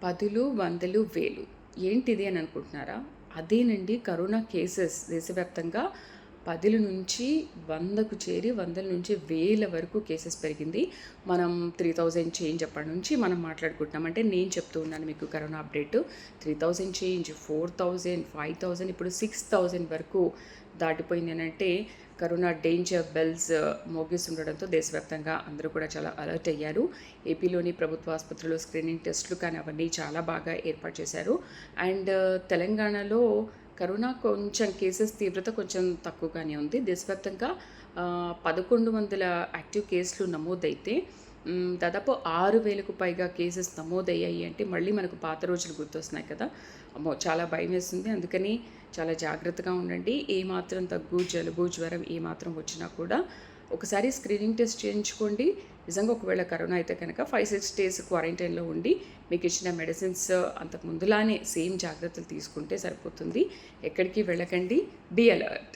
పదులు, వందలు, వేలు ఏంటిది అని అనుకుంటున్నారా? అదేనండి కరోనా కేసెస్ దేశవ్యాప్తంగా 10 నుంచి 100కు చేరి 100 నుంచి వేల వరకు కేసెస్ పెరిగింది. మనం 3000 చేంజ్ అప్పటి నుంచి మనం మాట్లాడుకుంటున్నాం. అంటే నేను చెప్తూ ఉన్నాను మీకు కరోనా అప్డేటు. 3000 చేంజ్, 4000, 5000 ఇప్పుడు 6000 వరకు దాటిపోయింది అనంటే కరోనా డేంజర్ బెల్స్ మోగిస్తుండడంతో దేశవ్యాప్తంగా అందరూ కూడా చాలా అలర్ట్ అయ్యారు. ఏపీలోని ప్రభుత్వ ఆసుపత్రుల్లో స్క్రీనింగ్ టెస్టులు కానీ అవన్నీ చాలా బాగా ఏర్పాటు చేశారు. అండ్ తెలంగాణలో కరోనా కొంచెం కేసెస్ తీవ్రత కొంచెం తక్కువగానే ఉంది. దేశవ్యాప్తంగా 1100 యాక్టివ్ కేసులు నమోదైతే దాదాపు 6000కు పైగా కేసెస్ నమోదయ్యాయి. అంటే మళ్ళీ మనకు పాత రోజులు గుర్తొస్తున్నాయి కదా. అమ్మో, చాలా భయం వేస్తుంది. అందుకని చాలా జాగ్రత్తగా ఉండండి. ఏమాత్రం దగ్గు, జలుబు, జ్వరం ఏమాత్రం వచ్చినా కూడా ఒకసారి స్క్రీనింగ్ టెస్ట్ చేయించుకోండి. నిజంగా ఒకవేళ కరోనా అయితే కనుక 5-6 డేస్ క్వారంటైన్లో ఉండి మీకు ఇచ్చిన మెడిసిన్స్ అంతకు ముందులానే సేమ్ జాగ్రత్తలు తీసుకుంటే సరిపోతుంది. ఎక్కడికి వెళ్ళకండి. Be alert.